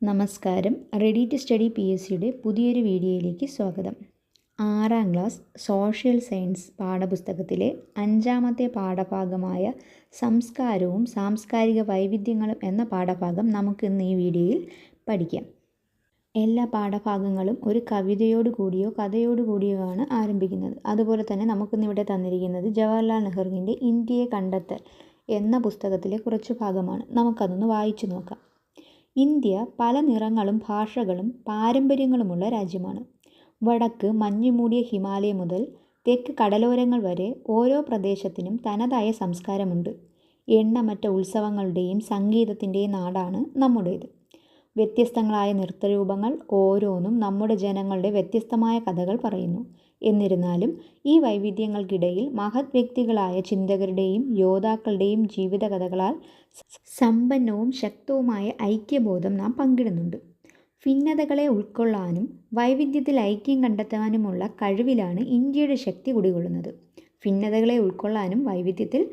നമസ്കാരം. Ready to study PSCയുടെ പുതിയൊരു വീഡിയോയിലേക്ക് സ്വാഗതം. 6ാം ക്ലാസ് സോഷ്യൽ സയൻസ് പാഠപുസ്തകത്തിലെ 5ാമത്തെ പാഠഭാഗമായ സംസ്കാരവും സാംസ്കാരിക വൈവിധ്യങ്ങളും എന്ന പാഠഭാഗം നമുക്കിന്ന് ഈ വീഡിയോയിൽ പഠിക്കാം. എല്ലാ പാഠഭാഗങ്ങളും ഒരു കവിതയോട് കൂടിയോ കഥയോട് കൂടിയോ ആണ് ആരംഭിക്കുന്നത്. അതുപോലെ തന്നെ നമുക്കിന്നിവിടെ തന്നിരിക്കുന്നത് ജവഹർലാൽ നെഹ്റുവിൻ്റെ ഇന്ത്യയെ കണ്ടെത്തൽ എന്ന പുസ്തകത്തിലെ കുറച്ച് ഭാഗമാണ്. നമുക്കതൊന്ന് വായിച്ചു നോക്കാം. ഇന്ത്യ പല നിറങ്ങളും ഭാഷകളും പാരമ്പര്യങ്ങളുമുള്ള രാജ്യമാണ്. വടക്ക് മഞ്ഞുമൂടിയ ഹിമാലയം മുതൽ തെക്ക് കടലോരങ്ങൾ വരെ ഓരോ പ്രദേശത്തിനും തനതായ സംസ്കാരമുണ്ട്. എണ്ണമറ്റ ഉത്സവങ്ങളുടെയും സംഗീതത്തിൻ്റെയും നാടാണ് നമ്മുടേത്. വ്യത്യസ്തങ്ങളായ നൃത്തരൂപങ്ങൾ ഓരോന്നും നമ്മുടെ ജനങ്ങളുടെ വ്യത്യസ്തമായ കഥകൾ പറയുന്നു. എന്നിരുന്നാലും ഈ വൈവിധ്യങ്ങൾക്കിടയിൽ മഹത് വ്യക്തികളായ ചിന്തകരുടെയും യോദ്ധാക്കളുടെയും ജീവിതകഥകളാൽ സമ്പന്നവും ശക്തവുമായ ഐക്യബോധം നാം പങ്കിടുന്നുണ്ട്. ഭിന്നതകളെ ഉൾക്കൊള്ളാനും വൈവിധ്യത്തിൽ ഐക്യം കണ്ടെത്താനുമുള്ള കഴിവിലാണ് ഇന്ത്യയുടെ ശക്തി കുടികൊള്ളുന്നത്. ഭിന്നതകളെ ഉൾക്കൊള്ളാനും വൈവിധ്യത്തിൽ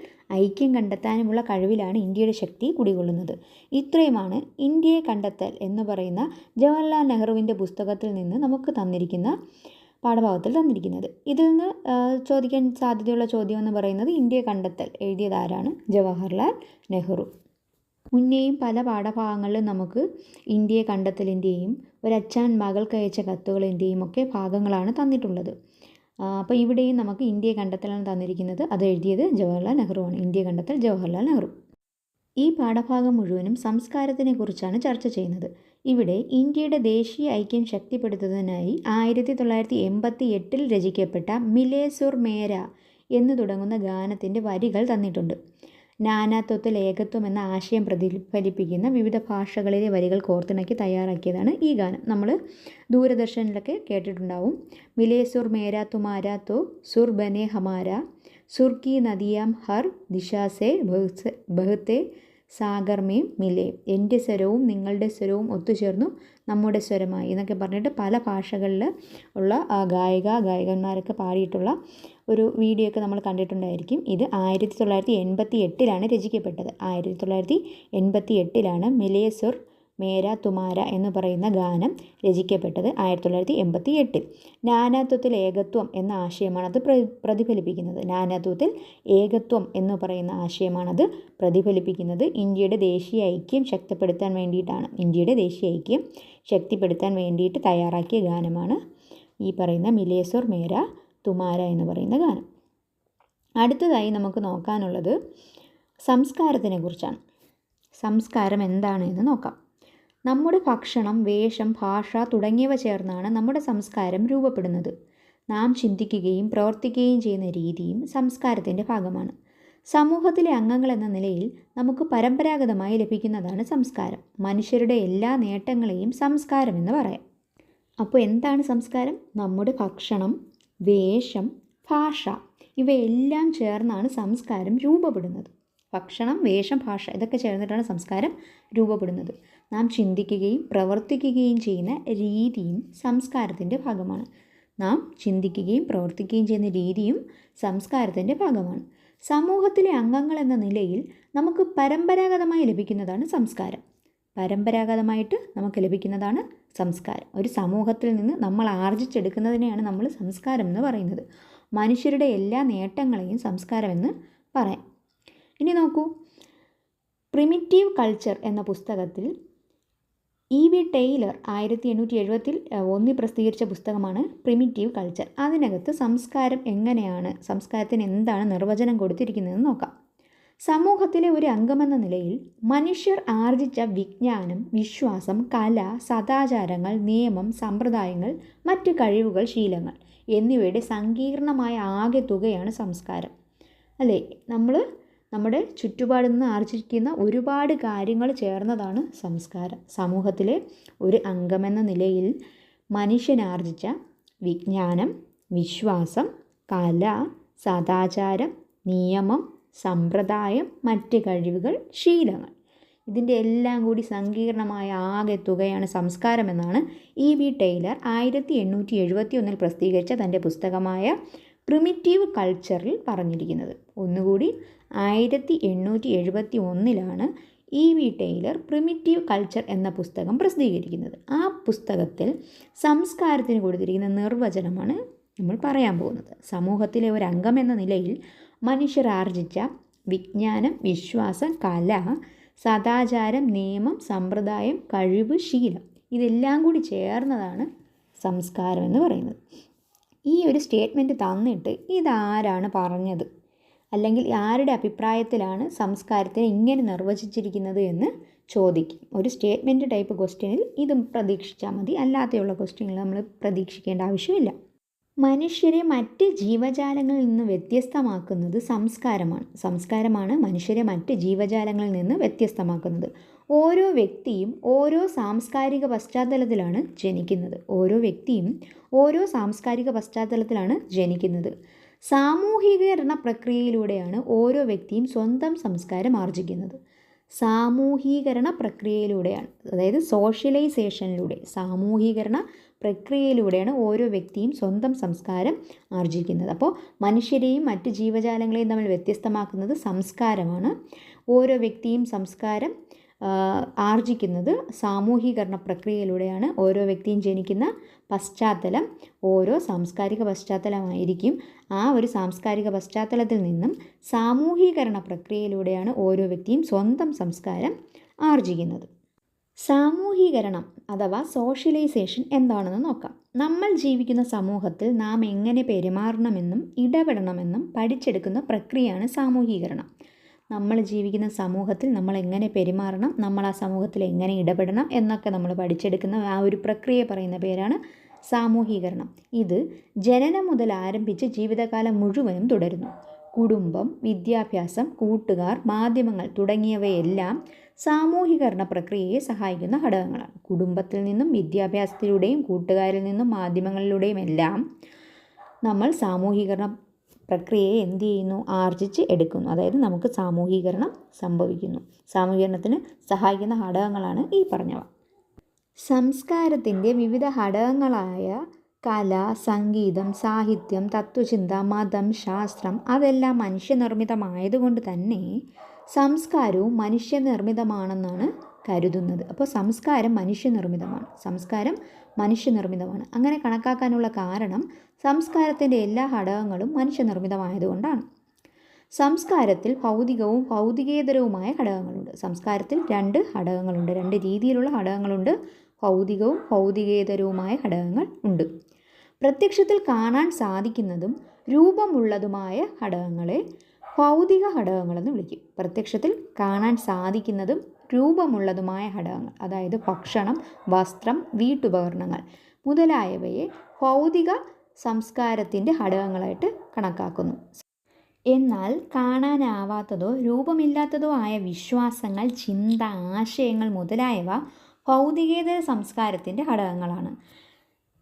ഐക്യം കണ്ടെത്താനുമുള്ള കഴിവിലാണ് ഇന്ത്യയുടെ ശക്തി കുടികൊള്ളുന്നത്. ഇത്രയുമാണ് ഇന്ത്യയെ കണ്ടെത്തൽ എന്ന് പറയുന്ന ജവഹർലാൽ നെഹ്റുവിൻ്റെ പുസ്തകത്തിൽ നിന്ന് നമുക്ക് തന്നിരിക്കുന്ന പാഠഭാഗത്തിൽ തന്നിരിക്കുന്നത്. ഇതിൽ നിന്ന് ചോദിക്കാൻ സാധ്യതയുള്ള ചോദ്യം എന്ന് പറയുന്നത് ഇന്ത്യയെ കണ്ടെത്തൽ എഴുതിയതാരാണ്? ജവഹർലാൽ നെഹ്റു. മുന്നേയും പല പാഠഭാഗങ്ങളിലും നമുക്ക് ഇന്ത്യയെ കണ്ടെത്തലിൻ്റെയും ഒരച്ഛൻ മകൾക്ക് അയച്ച കത്തുകളിൻ്റെയും ഒക്കെ ഭാഗങ്ങളാണ് തന്നിട്ടുള്ളത്. അപ്പോൾ ഇവിടെയും നമുക്ക് ഇന്ത്യയെ കണ്ടെത്തലാണ് തന്നിരിക്കുന്നത്. അത് എഴുതിയത് ജവഹർലാൽ നെഹ്റുവാണ്. ഇന്ത്യയെ കണ്ടെത്തൽ ജവഹർലാൽ നെഹ്റു. ഈ പാഠഭാഗം മുഴുവനും സംസ്കാരത്തിനെ കുറിച്ചാണ് ചർച്ച ചെയ്യുന്നത്. ഇവിടെ ഇന്ത്യയുടെ ദേശീയ ഐക്യം ശക്തിപ്പെടുത്തുന്നതിനായി 1988 രചിക്കപ്പെട്ട മിലേ സുർ മേര എന്ന് തുടങ്ങുന്ന ഗാനത്തിൻ്റെ വരികൾ തന്നിട്ടുണ്ട്. നാനാത്വത്തിൽ ഏകത്വം എന്ന ആശയം പ്രതിഫലിപ്പിക്കുന്ന വിവിധ ഭാഷകളിലെ വരികൾ കോർത്തിണക്കി തയ്യാറാക്കിയതാണ് ഈ ഗാനം. നമ്മൾ ദൂരദർശനിലൊക്കെ കേട്ടിട്ടുണ്ടാവും. മിലേ സുർ മേര തുമാര തോ സുർ ബനെ ഹമാര, സുർ കി നദിയാം ഹർ ദിശാസെ ബഹത്തെ സാഗർ മേ മിലേ. എൻ്റെ സ്വരവും നിങ്ങളുടെ സ്വരവും ഒത്തുചേർന്നു നമ്മുടെ സ്വരമായി എന്നൊക്കെ പറഞ്ഞിട്ട് പല ഭാഷകളിൽ ഉള്ള ഗായകന്മാരൊക്കെ പാടിയിട്ടുള്ള ഒരു വീഡിയോ ഒക്കെ നമ്മൾ കണ്ടിട്ടുണ്ടായിരിക്കും. ഇത് 1988 രചിക്കപ്പെട്ടത്. 1988 മിലേ സുർ മേര തുമാര എന്ന് പറയുന്ന ഗാനം രചിക്കപ്പെട്ടത് 1988. നാനാത്വത്തിൽ ഏകത്വം എന്ന ആശയമാണത് പ്രതിഫലിപ്പിക്കുന്നത്. നാനാത്വത്തിൽ ഏകത്വം എന്ന് പറയുന്ന ആശയമാണത് പ്രതിഫലിപ്പിക്കുന്നത്. ഇന്ത്യയുടെ ദേശീയ ഐക്യം ശക്തിപ്പെടുത്താൻ വേണ്ടിയിട്ടാണ്. ഇന്ത്യയുടെ ദേശീയ ഐക്യം ശക്തിപ്പെടുത്താൻ വേണ്ടിയിട്ട് തയ്യാറാക്കിയ ഗാനമാണ് ഈ പറയുന്ന മിലേ സുർ മേര തുമാര എന്ന് പറയുന്ന ഗാനം. അടുത്തതായി നമുക്ക് നോക്കാനുള്ളത് സംസ്കാരത്തിനെ കുറിച്ചാണ്. സംസ്കാരം എന്താണ് എന്ന് നോക്കാം. നമ്മുടെ ഭക്ഷണം, വേഷം, ഭാഷ തുടങ്ങിയവ ചേർന്നാണ് നമ്മുടെ സംസ്കാരം രൂപപ്പെടുന്നത്. നാം ചിന്തിക്കുകയും പ്രവർത്തിക്കുകയും ചെയ്യുന്ന രീതിയും സംസ്കാരത്തിൻ്റെ ഭാഗമാണ്. സമൂഹത്തിലെ അംഗങ്ങൾ എന്ന നിലയിൽ നമുക്ക് പരമ്പരാഗതമായി ലഭിക്കുന്നതാണ് സംസ്കാരം. മനുഷ്യരുടെ എല്ലാ നേട്ടങ്ങളെയും സംസ്കാരം എന്ന് പറയാം. അപ്പോൾ എന്താണ് സംസ്കാരം? നമ്മുടെ ഭക്ഷണം, വേഷം, ഭാഷ ഇവയെല്ലാം ചേർന്നാണ് സംസ്കാരം രൂപപ്പെടുന്നത്. ഭക്ഷണം, വേഷം, ഭാഷ ഇതൊക്കെ ചേർന്നിട്ടാണ് സംസ്കാരം രൂപപ്പെടുന്നത്. നാം ചിന്തിക്കുകയും പ്രവർത്തിക്കുകയും ചെയ്യുന്ന രീതിയും സംസ്കാരത്തിൻ്റെ ഭാഗമാണ്. നാം ചിന്തിക്കുകയും പ്രവർത്തിക്കുകയും ചെയ്യുന്ന രീതിയും സംസ്കാരത്തിൻ്റെ ഭാഗമാണ്. സമൂഹത്തിലെ അംഗങ്ങൾ എന്ന നിലയിൽ നമുക്ക് പരമ്പരാഗതമായി ലഭിക്കുന്നതാണ് സംസ്കാരം. പരമ്പരാഗതമായിട്ട് നമുക്ക് ലഭിക്കുന്നതാണ് സംസ്കാരം. ഒരു സമൂഹത്തിൽ നിന്ന് നമ്മൾ ആർജിച്ചെടുക്കുന്നതിനെയാണ് നമ്മൾ സംസ്കാരം എന്ന് പറയുന്നത്. മനുഷ്യരുടെ എല്ലാ നേട്ടങ്ങളെയും സംസ്കാരമെന്ന് പറയാം. ഇനി നോക്കൂ, പ്രിമിറ്റീവ് കൾച്ചർ എന്ന പുസ്തകത്തിൽ E.B. ടൈലർ 1871 പ്രസിദ്ധീകരിച്ച പുസ്തകമാണ് പ്രിമിറ്റീവ് കൾച്ചർ. അതിനകത്ത് സംസ്കാരത്തിന് എന്താണ് നിർവചനം കൊടുത്തിരിക്കുന്നതെന്ന് നോക്കാം. സമൂഹത്തിലെ ഒരു അംഗമെന്ന നിലയിൽ മനുഷ്യർ ആർജിച്ച വിജ്ഞാനം, വിശ്വാസം, കല, സദാചാരങ്ങൾ, നിയമം, സമ്പ്രദായങ്ങൾ, മറ്റ് കഴിവുകൾ, ശീലങ്ങൾ എന്നിവയുടെ സങ്കീർണമായ ആകെ തുകയാണ് സംസ്കാരം. അല്ലേ? നമ്മൾ നമ്മുടെ ചുറ്റുപാടിൽ നിന്ന് ആർജിക്കുന്ന ഒരുപാട് കാര്യങ്ങൾ ചേർന്നതാണ് സംസ്കാരം. സമൂഹത്തിലെ ഒരു അംഗമെന്ന നിലയിൽ മനുഷ്യൻ ആർജിച്ച വിജ്ഞാനം, വിശ്വാസം, കല, സദാചാരം, നിയമം, സമ്പ്രദായം, മറ്റ് കഴിവുകൾ, ശീലങ്ങൾ ഇതിൻ്റെ എല്ലാം കൂടി സങ്കീർണമായ ആകെ തുകയാണ് സംസ്കാരം എന്നാണ് E.B. ടൈലർ 1871 പ്രസിദ്ധീകരിച്ച തൻ്റെ പുസ്തകമായ പ്രിമിറ്റീവ് കൾച്ചറിൽ പറഞ്ഞിരിക്കുന്നത്. ഒന്നുകൂടി 1871 E.V. ടൈലർ പ്രിമിറ്റീവ് കൾച്ചർ എന്ന പുസ്തകം പ്രസിദ്ധീകരിക്കുന്നത്. ആ പുസ്തകത്തിൽ സംസ്കാരത്തിന് കൊടുത്തിരിക്കുന്ന നിർവചനമാണ് നമ്മൾ പറയാൻ പോകുന്നത്. സമൂഹത്തിലെ ഒരു അംഗം എന്ന നിലയിൽ മനുഷ്യർ ആർജിച്ച വിജ്ഞാനം, വിശ്വാസം, കല, സദാചാരം, നിയമം, സമ്പ്രദായം, കഴിവ്, ശീലം ഇതെല്ലാം കൂടി ചേർന്നതാണ് സംസ്കാരം എന്ന് പറയുന്നത്. ഈ ഒരു സ്റ്റേറ്റ്മെൻറ്റ് തന്നിട്ട് ഇതാരാണ് പറഞ്ഞത്, അല്ലെങ്കിൽ ആരുടെ അഭിപ്രായത്തിലാണ് സംസ്കാരത്തിനെ ഇങ്ങനെ നിർവചിച്ചിരിക്കുന്നത് എന്ന് ചോദിക്കും. ഒരു സ്റ്റേറ്റ്മെൻറ്റ് ടൈപ്പ് ക്വസ്റ്റ്യനിൽ ഇതും പ്രതീക്ഷിച്ചാൽ മതി, അല്ലാതെയുള്ള ക്വസ്റ്റ്യനിൽ നമ്മൾ പ്രതീക്ഷിക്കേണ്ട ആവശ്യമില്ല. മനുഷ്യരെ മറ്റ് ജീവജാലങ്ങളിൽ നിന്ന് വ്യത്യസ്തമാക്കുന്നത് സംസ്കാരമാണ് മനുഷ്യരെ മറ്റ് ജീവജാലങ്ങളിൽ നിന്ന് വ്യത്യസ്തമാക്കുന്നത്. ഓരോ വ്യക്തിയും ഓരോ സാംസ്കാരിക പശ്ചാത്തലത്തിലാണ് ജനിക്കുന്നത്. സാമൂഹികീകരണ പ്രക്രിയയിലൂടെയാണ് ഓരോ വ്യക്തിയും സ്വന്തം സംസ്കാരം ആർജിക്കുന്നത്. അതായത് സോഷ്യലൈസേഷനിലൂടെ, സാമൂഹികീകരണ പ്രക്രിയയിലൂടെയാണ് ഓരോ വ്യക്തിയും സ്വന്തം സംസ്കാരം ആർജിക്കുന്നത്. അപ്പോൾ മനുഷ്യരെയും മറ്റ് ജീവജാലങ്ങളെയും തമ്മിൽ വ്യത്യസ്തമാക്കുന്നത് സംസ്കാരമാണ്. ഓരോ വ്യക്തിയും സംസ്കാരം ആർജിക്കുന്നത് സാമൂഹികീകരണ പ്രക്രിയയിലൂടെയാണ്. ഓരോ വ്യക്തിയും ജനിക്കുന്ന പശ്ചാത്തലം ഓരോ സാംസ്കാരിക പശ്ചാത്തലമായിരിക്കും. ആ ഒരു സാംസ്കാരിക പശ്ചാത്തലത്തിൽ നിന്നും സാമൂഹികീകരണ പ്രക്രിയയിലൂടെയാണ് ഓരോ വ്യക്തിയും സ്വന്തം സംസ്കാരം ആർജിക്കുന്നത്. സാമൂഹികരണം അഥവാ സോഷ്യലൈസേഷൻ എന്താണെന്ന് നോക്കാം. നമ്മൾ ജീവിക്കുന്ന സമൂഹത്തിൽ നാം എങ്ങനെ പെരുമാറണമെന്നും ഇടപെടണമെന്നും പഠിച്ചെടുക്കുന്ന പ്രക്രിയയാണ് സാമൂഹികരണം. നമ്മൾ ജീവിക്കുന്ന സമൂഹത്തിൽ നമ്മൾ എങ്ങനെ പെരുമാറണം, നമ്മൾ ആ സമൂഹത്തിൽ എങ്ങനെ ഇടപെടണം എന്നൊക്കെ നമ്മൾ പഠിച്ചെടുക്കുന്ന ആ ഒരു പ്രക്രിയ പറയുന്ന പേരാണ് സാമൂഹികരണം. ഇത് ജനനം മുതൽ ആരംഭിച്ച് ജീവിതകാലം മുഴുവനും തുടരുന്നു. കുടുംബം, വിദ്യാഭ്യാസം, കൂട്ടുകാർ, മാധ്യമങ്ങൾ തുടങ്ങിയവയെല്ലാം സാമൂഹികരണ പ്രക്രിയയെ സഹായിക്കുന്ന ഘടകങ്ങളാണ്. കുടുംബത്തിൽ നിന്നും, വിദ്യാഭ്യാസത്തിലൂടെയും, കൂട്ടുകാരിൽ നിന്നും, മാധ്യമങ്ങളിലൂടെയും എല്ലാം നമ്മൾ സാമൂഹികരണ പ്രക്രിയയെ എന്ത് ചെയ്യുന്നു? ആർജിച്ച് എടുക്കുന്നു. അതായത് നമുക്ക് സാമൂഹികരണം സംഭവിക്കുന്നു. സാമൂഹികരണത്തിന് സഹായിക്കുന്ന ഘടകങ്ങളാണ് ഈ പറഞ്ഞവ. സംസ്കാരത്തിൻ്റെ വിവിധ ഘടകങ്ങളായ കല, സംഗീതം, സാഹിത്യം, തത്വചിന്ത, മതം, ശാസ്ത്രം അതെല്ലാം മനുഷ്യനിർമ്മിതമായതുകൊണ്ട് തന്നെ സംസ്കാരവും മനുഷ്യനിർമ്മിതമാണെന്നാണ് കരുതുന്നത്. അപ്പോൾ സംസ്കാരം മനുഷ്യനിർമ്മിതമാണ്. അങ്ങനെ കണക്കാക്കാനുള്ള കാരണം സംസ്കാരത്തിൻ്റെ എല്ലാ ഘടകങ്ങളും മനുഷ്യനിർമ്മിതമായതുകൊണ്ടാണ്. സംസ്കാരത്തിൽ ഭൗതികവും ഭൗതികേതരവുമായ ഘടകങ്ങളുണ്ട്. സംസ്കാരത്തിൽ രണ്ട് രീതിയിലുള്ള ഘടകങ്ങളുണ്ട്. ഭൗതികവും ഭൗതികേതരവുമായ ഘടകങ്ങൾ ഉണ്ട്. പ്രത്യക്ഷത്തിൽ കാണാൻ സാധിക്കുന്നതും രൂപമുള്ളതുമായ ഘടകങ്ങളെ ഭൗതിക ഘടകങ്ങളെന്ന് വിളിക്കും. പ്രത്യക്ഷത്തിൽ കാണാൻ സാധിക്കുന്നതും രൂപമുള്ളതുമായ ഘടകങ്ങൾ, അതായത് ഭക്ഷണം, വസ്ത്രം, വീട്ടുപകരണങ്ങൾ മുതലായവയെ ഭൗതിക സംസ്കാരത്തിൻ്റെ ഘടകങ്ങളായിട്ട് കണക്കാക്കുന്നു. എന്നാൽ കാണാനാവാത്തതോ രൂപമില്ലാത്തതോ ആയ വിശ്വാസങ്ങൾ, ചിന്ത, ആശയങ്ങൾ മുതലായവ ഭൗതികേതര സംസ്കാരത്തിൻ്റെ ഘടകങ്ങളാണ്.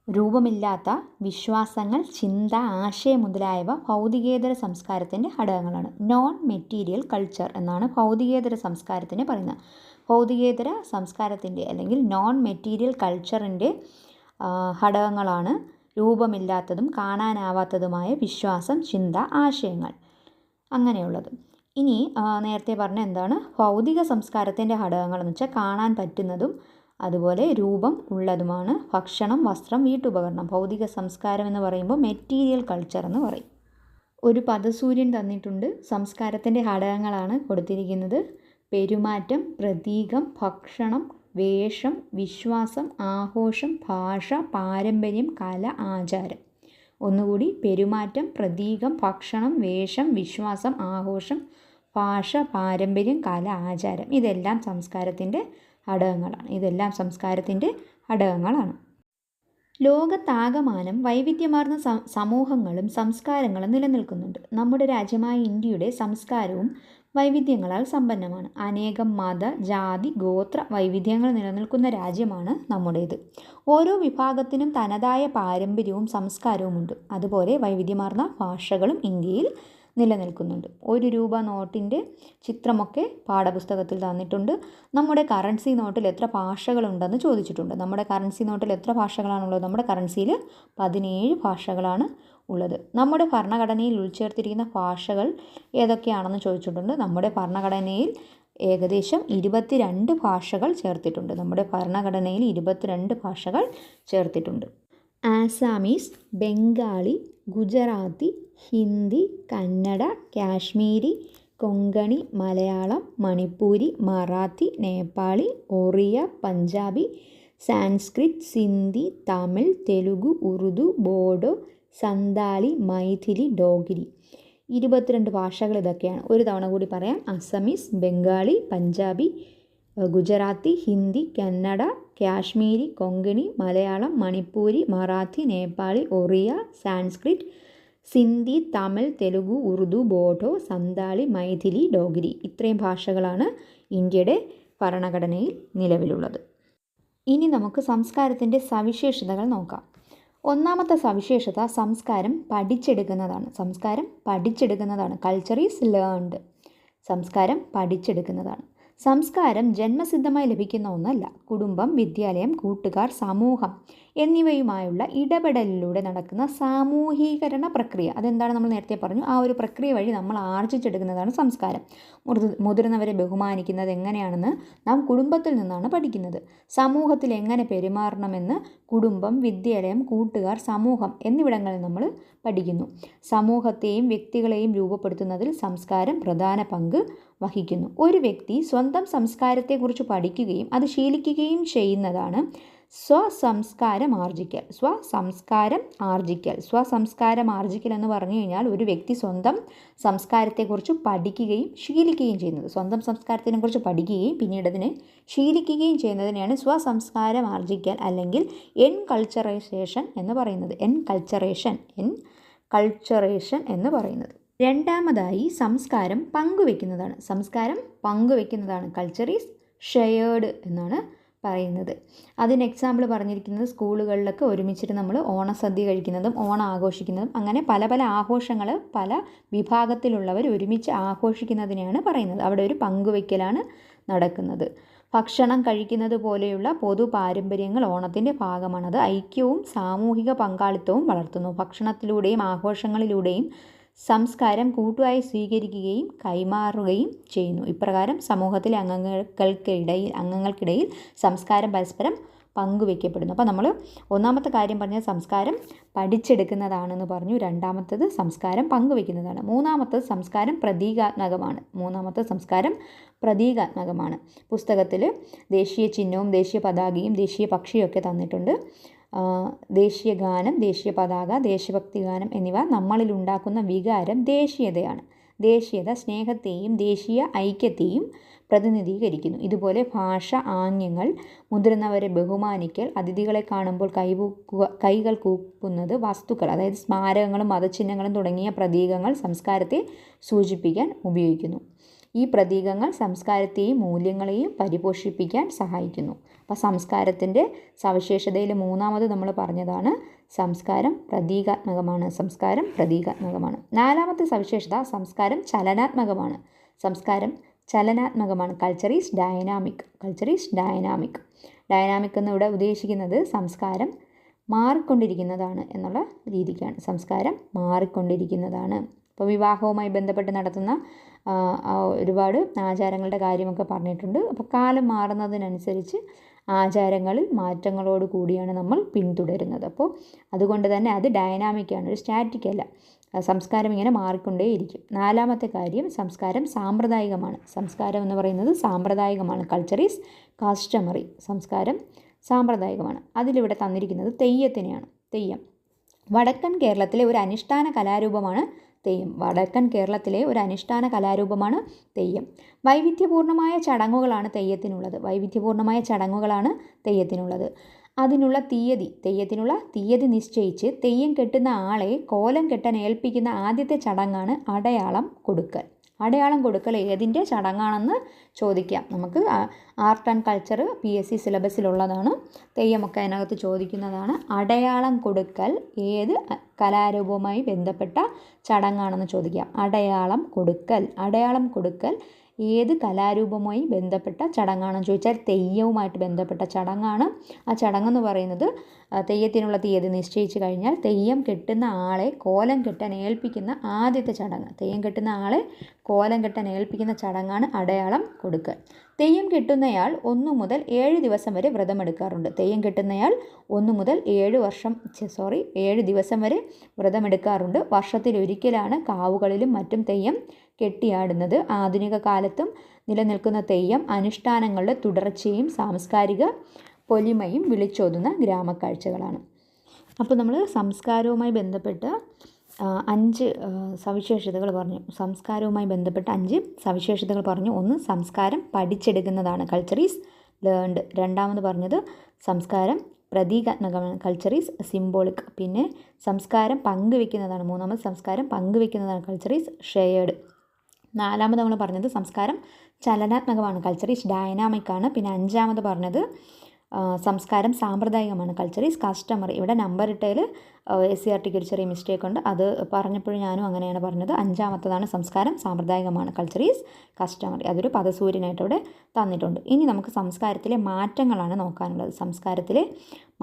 രൂപമില്ലാത്ത വിശ്വാസങ്ങൾ, ചിന്ത, ആശയം മുതലായവ ഭൗതികേതര സംസ്കാരത്തിൻ്റെ ഘടകങ്ങളാണ്. നോൺ മെറ്റീരിയൽ കൾച്ചർ എന്നാണ് ഭൗതികേതര സംസ്കാരത്തിന് പറയുന്നത്. ഭൗതികേതര സംസ്കാരത്തിൻ്റെ അല്ലെങ്കിൽ നോൺ മെറ്റീരിയൽ കൾച്ചറിൻ്റെ ഘടകങ്ങളാണ് രൂപമില്ലാത്തതും കാണാനാവാത്തതുമായ വിശ്വാസം, ചിന്ത, ആശയങ്ങൾ അങ്ങനെയുള്ളത്. ഇനി നേരത്തെ പറഞ്ഞ എന്താണ് ഭൗതിക സംസ്കാരത്തിൻ്റെ ഘടകങ്ങളെന്ന് വെച്ചാൽ കാണാൻ പറ്റുന്നതും അതുപോലെ രൂപം ഉള്ളതുമാണ്. ഭക്ഷണം, വസ്ത്രം, വീട്ടുപകരണം. ഭൗതിക സംസ്കാരം എന്ന് പറയുമ്പോൾ മെറ്റീരിയൽ കൾച്ചർ എന്ന് പറയും. ഒരു പദസൂര്യൻ തന്നിട്ടുണ്ട്. സംസ്കാരത്തിൻ്റെ ഘടകങ്ങളാണ് കൊടുത്തിരിക്കുന്നത്. പെരുമാറ്റം, പ്രതീകം, ഭക്ഷണം, വേഷം, വിശ്വാസം, ആഘോഷം, ഭാഷ, പാരമ്പര്യം, കല, ആചാരം. ഒന്നുകൂടി: പെരുമാറ്റം, പ്രതീകം, ഭക്ഷണം, വേഷം, വിശ്വാസം, ആഘോഷം, ഭാഷ, പാരമ്പര്യം, കല, ആചാരം. ഇതെല്ലാം സംസ്കാരത്തിൻ്റെ ഘടകങ്ങളാണ്. ലോകത്താകമാനം വൈവിധ്യമാർന്ന സമൂഹങ്ങളും സംസ്കാരങ്ങളും നിലനിൽക്കുന്നുണ്ട്. നമ്മുടെ രാജ്യമായ ഇന്ത്യയുടെ സംസ്കാരവും വൈവിധ്യങ്ങളാൽ സമ്പന്നമാണ്. അനേകം മത, ജാതി, ഗോത്ര വൈവിധ്യങ്ങൾ നിലനിൽക്കുന്ന രാജ്യമാണ് നമ്മുടേത്. ഓരോ വിഭാഗത്തിനും തനതായ പാരമ്പര്യവും സംസ്കാരവുമുണ്ട്. അതുപോലെ വൈവിധ്യമാർന്ന ഭാഷകളും ഇന്ത്യയിൽ നിലനിൽക്കുന്നുണ്ട്. 1 രൂപ നോട്ടിൻ്റെ ചിത്രമൊക്കെ പാഠപുസ്തകത്തിൽ തന്നിട്ടുണ്ട്. നമ്മുടെ കറൻസി നോട്ടിൽ എത്ര ഭാഷകളുണ്ടെന്ന് ചോദിച്ചിട്ടുണ്ട്. നമ്മുടെ കറൻസി നോട്ടിൽ എത്ര ഭാഷകളാണുള്ളത്? നമ്മുടെ കറൻസിയിൽ 17 ഭാഷകളാണ് ഉള്ളത്. നമ്മുടെ ഭരണഘടനയിൽ ഉൾച്ചേർത്തിരിക്കുന്ന ഭാഷകൾ ഏതൊക്കെയാണെന്ന് ചോദിച്ചിട്ടുണ്ട്. നമ്മുടെ ഭരണഘടനയിൽ ഏകദേശം 22 ഭാഷകൾ ചേർത്തിട്ടുണ്ട്. നമ്മുടെ ഭരണഘടനയിൽ 22 ഭാഷകൾ ചേർത്തിട്ടുണ്ട്. ആസാമീസ്, ബംഗാളി, ഗുജറാത്തി, ഹിന്ദി, കന്നഡ, കാശ്മീരി, കൊങ്കണി, മലയാളം, മണിപ്പൂരി, മറാത്തി, നേപ്പാളി, ഒറിയ, പഞ്ചാബി, സാൻസ്ക്രിറ്റ്, സിന്ധി, തമിഴ്, തെലുഗു, ഉറുദു, ബോഡോ, സന്താലി, മൈഥിലി, ഡോഗ്രി. 22 ഭാഷകൾ ഇതൊക്കെയാണ്. ഒരു തവണ കൂടി പറയാം. അസമീസ്, ബംഗാളി, പഞ്ചാബി, ഗുജറാത്തി, ഹിന്ദി, കന്നഡ, കാശ്മീരി, കൊങ്കണി, മലയാളം, മണിപ്പൂരി, മറാത്തി, നേപ്പാളി, ഒറിയ, സാൻസ്ക്രിറ്റ്, സിന്ധി, തമിഴ്, തെലുഗു, ഉറുദു, ബോഡോ, സന്താളി, മൈഥിലി, ഡോഗ്രി. ഇത്രയും ഭാഷകളാണ് ഇന്ത്യയുടെ ഭരണഘടനയിൽ നിലവിലുള്ളത്. ഇനി നമുക്ക് സംസ്കാരത്തിൻ്റെ സവിശേഷതകൾ നോക്കാം. ഒന്നാമത്തെ സവിശേഷത സംസ്കാരം പഠിച്ചെടുക്കുന്നതാണ്. സംസ്കാരം പഠിച്ചെടുക്കുന്നതാണ്. Culture is learned. സംസ്കാരം പഠിച്ചെടുക്കുന്നതാണ്. സംസ്കാരം ജന്മസിദ്ധമായി ലഭിക്കുന്ന ഒന്നല്ല. കുടുംബം, വിദ്യാലയം, കൂട്ടുകാർ, സമൂഹം എന്നിവയുമായുള്ള ഇടപെടലിലൂടെ നടക്കുന്ന സാമൂഹീകരണ പ്രക്രിയ. അതെന്താണ് നമ്മൾ നേരത്തെ പറഞ്ഞു. ആ ഒരു പ്രക്രിയ വഴി നമ്മൾ ആർജിച്ചെടുക്കുന്നതാണ് സംസ്കാരം. മുതിർന്നവരെ ബഹുമാനിക്കുന്നത് എങ്ങനെയാണെന്ന് നാം കുടുംബത്തിൽ നിന്നാണ് പഠിക്കുന്നത്. സമൂഹത്തിൽ എങ്ങനെ പെരുമാറണമെന്ന് കുടുംബം, വിദ്യാലയം, കൂട്ടുകാർ, സമൂഹം എന്നിവിടങ്ങളിൽ നമ്മൾ പഠിക്കുന്നു. സമൂഹത്തെയും വ്യക്തികളെയും രൂപപ്പെടുത്തുന്നതിൽ സംസ്കാരം പ്രധാന പങ്ക് വഹിക്കുന്നു. ഒരു വ്യക്തി സ്വന്തം സംസ്കാരത്തെക്കുറിച്ച് പഠിക്കുകയും അത് ശീലിക്കുകയും ചെയ്യുന്നതാണ് സ്വസംസ്കാരം ആർജിക്കൽ. സ്വസംസ്കാരം ആർജിക്കൽ എന്ന് പറഞ്ഞു കഴിഞ്ഞാൽ ഒരു വ്യക്തി സ്വന്തം സംസ്കാരത്തെക്കുറിച്ച് പഠിക്കുകയും ശീലിക്കുകയും ചെയ്യുന്നത്. സ്വന്തം സംസ്കാരത്തിനെക്കുറിച്ച് പഠിക്കുകയും പിന്നീട് അതിനെ ശീലിക്കുകയും ചെയ്യുന്നതിനെയാണ് സ്വസംസ്കാരം ആർജിക്കൽ അല്ലെങ്കിൽ എൻകൾച്ചറൈസേഷൻ എന്ന് പറയുന്നത്. എൻകൾച്ചറേഷൻ എന്ന് പറയുന്നത്. രണ്ടാമതായി സംസ്കാരം പങ്കുവെക്കുന്നതാണ്. കൾച്ചർ ഈസ് ഷെയർഡ് എന്നാണ് പറയുന്നത്. അതിന് എക്സാമ്പിൾ പറഞ്ഞിരിക്കുന്നത് സ്കൂളുകളിലൊക്കെ ഒരുമിച്ചിട്ട് നമ്മൾ ഓണസദ്യ കഴിക്കുന്നതും ഓണം ആഘോഷിക്കുന്നതും അങ്ങനെ പല പല ആഘോഷങ്ങൾ പല വിഭാഗത്തിലുള്ളവർ ഒരുമിച്ച് ആഘോഷിക്കുന്നതിനെയാണ് പറയുന്നത്. അവിടെ ഒരു പങ്കുവയ്ക്കലാണ് നടക്കുന്നത്. ഭക്ഷണം കഴിക്കുന്നത് പോലെയുള്ള പൊതു പാരമ്പര്യങ്ങൾ ഓണത്തിൻ്റെ ഭാഗമാണ്. അത് ഐക്യവും സാമൂഹിക പങ്കാളിത്തവും വളർത്തുന്നു. ഭക്ഷണത്തിലൂടെയും ആഘോഷങ്ങളിലൂടെയും സംസ്കാരം കൂട്ടായി സ്വീകരിക്കുകയും കൈമാറുകയും ചെയ്യുന്നു. ഇപ്രകാരം സമൂഹത്തിലെ അംഗങ്ങൾക്കിടയിൽ സംസ്കാരം പരസ്പരം പങ്കുവയ്ക്കപ്പെടുന്നു. അപ്പോൾ നമ്മൾ ഒന്നാമത്തെ കാര്യം പറഞ്ഞാൽ സംസ്കാരം പഠിച്ചെടുക്കുന്നതാണെന്ന് പറഞ്ഞു. രണ്ടാമത്തേത് സംസ്കാരം പങ്കുവയ്ക്കുന്നതാണ്. മൂന്നാമത്തേത് സംസ്കാരം പ്രതീകാത്മകമാണ്. പുസ്തകത്തിൽ ദേശീയ ചിഹ്നവും ദേശീയ പതാകയും ദേശീയ പക്ഷിയും ഒക്കെ തന്നിട്ടുണ്ട്. ദേശീയ ഗാനം, ദേശീയ പതാക, ദേശഭക്തി ഗാനം എന്നിവ നമ്മളിൽ ഉണ്ടാക്കുന്ന വികാരം ദേശീയതയാണ്. ദേശീയത സ്നേഹത്തെയും ദേശീയ ഐക്യത്തെയും പ്രതിനിധീകരിക്കുന്നു. ഇതുപോലെ ഭാഷ, ആംഗ്യങ്ങൾ, മുതിർന്നവരെ ബഹുമാനിക്കൽ, അതിഥികളെ കാണുമ്പോൾ കൈകൾ കൂപ്പുന്നത്, വസ്തുക്കൾ അതായത് സ്മാരകങ്ങളും മതചിഹ്നങ്ങളും തുടങ്ങിയ പ്രതീകങ്ങൾ സംസ്കാരത്തെ സൂചിപ്പിക്കാൻ ഉപയോഗിക്കുന്നു. ഈ പ്രതീകങ്ങൾ സംസ്കാരത്തെയും മൂല്യങ്ങളെയും പരിപോഷിപ്പിക്കാൻ സഹായിക്കുന്നു. അപ്പോൾ സംസ്കാരത്തിൻ്റെ സവിശേഷതയിൽ മൂന്നാമത് നമ്മൾ പറഞ്ഞതാണ് സംസ്കാരം പ്രതീകാത്മകമാണ്. നാലാമത്തെ സവിശേഷത സംസ്കാരം ചലനാത്മകമാണ്. Culture is dynamic. ഡൈനാമിക് എന്നിവിടെ ഉദ്ദേശിക്കുന്നത് സംസ്കാരം മാറിക്കൊണ്ടിരിക്കുന്നതാണ് എന്നുള്ള രീതിക്കാണ്. സംസ്കാരം മാറിക്കൊണ്ടിരിക്കുന്നതാണ്. ഇപ്പോൾ വിവാഹവുമായി ബന്ധപ്പെട്ട് നടത്തുന്ന ഒരുപാട് ആചാരങ്ങളുടെ കാര്യമൊക്കെ പറഞ്ഞിട്ടുണ്ട്. അപ്പോൾ കാലം മാറുന്നതിനനുസരിച്ച് ആചാരങ്ങളിൽ മാറ്റങ്ങളോട് കൂടിയാണ് നമ്മൾ പിന്തുടരുന്നത്. അപ്പോൾ അതുകൊണ്ട് തന്നെ അത് ഡൈനാമിക്കാണ്, ഒരു സ്റ്റാറ്റിക് അല്ല. സംസ്കാരം ഇങ്ങനെ മാറിക്കൊണ്ടേയിരിക്കും. നാലാമത്തെ കാര്യം സംസ്കാരം സാമ്പ്രദായികമാണ്. സംസ്കാരം എന്ന് പറയുന്നത് സാമ്പ്രദായികമാണ്. Culture is customary. സംസ്കാരം സാമ്പ്രദായികമാണ്. അതിലിവിടെ തന്നിരിക്കുന്നത് തെയ്യത്തിനെയാണ്. തെയ്യം വടക്കൻ കേരളത്തിലെ ഒരു അനുഷ്ഠാന കലാരൂപമാണ് തെയ്യം. വൈവിധ്യപൂർണ്ണമായ ചടങ്ങുകളാണ് തെയ്യത്തിനുള്ളത്. തെയ്യത്തിനുള്ള തീയതി നിശ്ചയിച്ച് തെയ്യം കെട്ടുന്ന ആളെ കോലം കെട്ടാൻ ഏൽപ്പിക്കുന്ന ആദ്യത്തെ ചടങ്ങാണ് അടയാളം കൊടുക്കൽ. ഏതിൻ്റെ ചടങ്ങാണെന്ന് ചോദിക്കാം. നമുക്ക് ആർട്ട് ആൻഡ് കൾച്ചർ PSC സിലബസിലുള്ളതാണ്. തെയ്യമൊക്കെ അതിനകത്ത് ചോദിക്കുന്നതാണ്. അടയാളം കൊടുക്കൽ ഏത് കലാരൂപവുമായി ബന്ധപ്പെട്ട ചടങ്ങാണെന്ന് ചോദിക്കാം. അടയാളം കൊടുക്കൽ ഏത് കലാരൂപവുമായി ബന്ധപ്പെട്ട ചടങ്ങാണെന്ന് ചോദിച്ചാൽ തെയ്യവുമായിട്ട് ബന്ധപ്പെട്ട ചടങ്ങാണ്. ആ ചടങ്ങെന്ന് പറയുന്നത് തെയ്യത്തിനുള്ള തീയതി നിശ്ചയിച്ച് കഴിഞ്ഞാൽ തെയ്യം കെട്ടുന്ന ആളെ കോലം കെട്ടാൻ ഏൽപ്പിക്കുന്ന ആദ്യത്തെ ചടങ്ങ്. തെയ്യം കെട്ടുന്ന ആളെ കോലം കെട്ടാൻ ഏൽപ്പിക്കുന്ന ചടങ്ങാണ് അടയാളം കൊടുക്കൽ. തെയ്യം കെട്ടുന്നയാൾ 1 മുതൽ 7 ദിവസം വരെ വ്രതമെടുക്കാറുണ്ട്. തെയ്യം കെട്ടുന്നയാൾ 1 മുതൽ 7 ദിവസം വരെ വ്രതമെടുക്കാറുണ്ട്. വർഷത്തിലൊരിക്കലാണ് കാവുകളിലും മറ്റും തെയ്യം കെട്ടിയാടുന്നത്. ആധുനിക കാലത്തും നിലനിൽക്കുന്ന തെയ്യം അനുഷ്ഠാനങ്ങളുടെ തുടർച്ചയും സാംസ്കാരിക പൊലിമയും വിളിച്ചോതുന്ന ഗ്രാമക്കാഴ്ചകളാണ്. അപ്പോൾ നമ്മൾ സംസ്കാരവുമായി ബന്ധപ്പെട്ട 5 സവിശേഷതകൾ പറഞ്ഞു. സംസ്കാരവുമായി ബന്ധപ്പെട്ട 5 സവിശേഷതകൾ പറഞ്ഞു. ഒന്ന്, സംസ്കാരം പഠിച്ചെടുക്കുന്നതാണ്, കൾച്ചർ ഈസ് ലേൺഡ്. രണ്ടാമത് പറഞ്ഞത് സംസ്കാരം പ്രതീകാത്മകമാണ്, കൾച്ചർ ഈസ് സിംബോളിക്. പിന്നെ സംസ്കാരം പങ്കുവെക്കുന്നതാണ്. മൂന്നാമത് സംസ്കാരം പങ്കുവെക്കുന്നതാണ്, കൾച്ചർ ഈസ് ഷെയർഡ്. നാലാമത് നമ്മൾ പറഞ്ഞത് സംസ്കാരം ചലനാത്മകമാണ്, കൾച്ചർ ഈസ് ഡൈനാമിക് ആണ്. പിന്നെ അഞ്ചാമത് പറഞ്ഞത് സംസ്കാരം സാമ്പ്രദായികമാണ്, കൾച്ചർ ഈസ് കസ്റ്റമറി. ഇവിടെ നമ്പർ ഇട്ടതിൽ SCERTക്ക് ഒരു ചെറിയ മിസ്റ്റേക്ക് ഉണ്ട്, അത് പറഞ്ഞപ്പോഴും ഞാനും അങ്ങനെയാണ് പറഞ്ഞത്. അഞ്ചാമത്തതാണ് സംസ്കാരം സാമ്പ്രദായികമാണ്, കൾച്ചർ ഈസ് കസ്റ്റമറി. അതൊരു പദസൂര്യനായിട്ട് ഇവിടെ തന്നിട്ടുണ്ട്. ഇനി നമുക്ക് സംസ്കാരത്തിലെ മാറ്റങ്ങളാണ് നോക്കാനുള്ളത്. സംസ്കാരത്തിലെ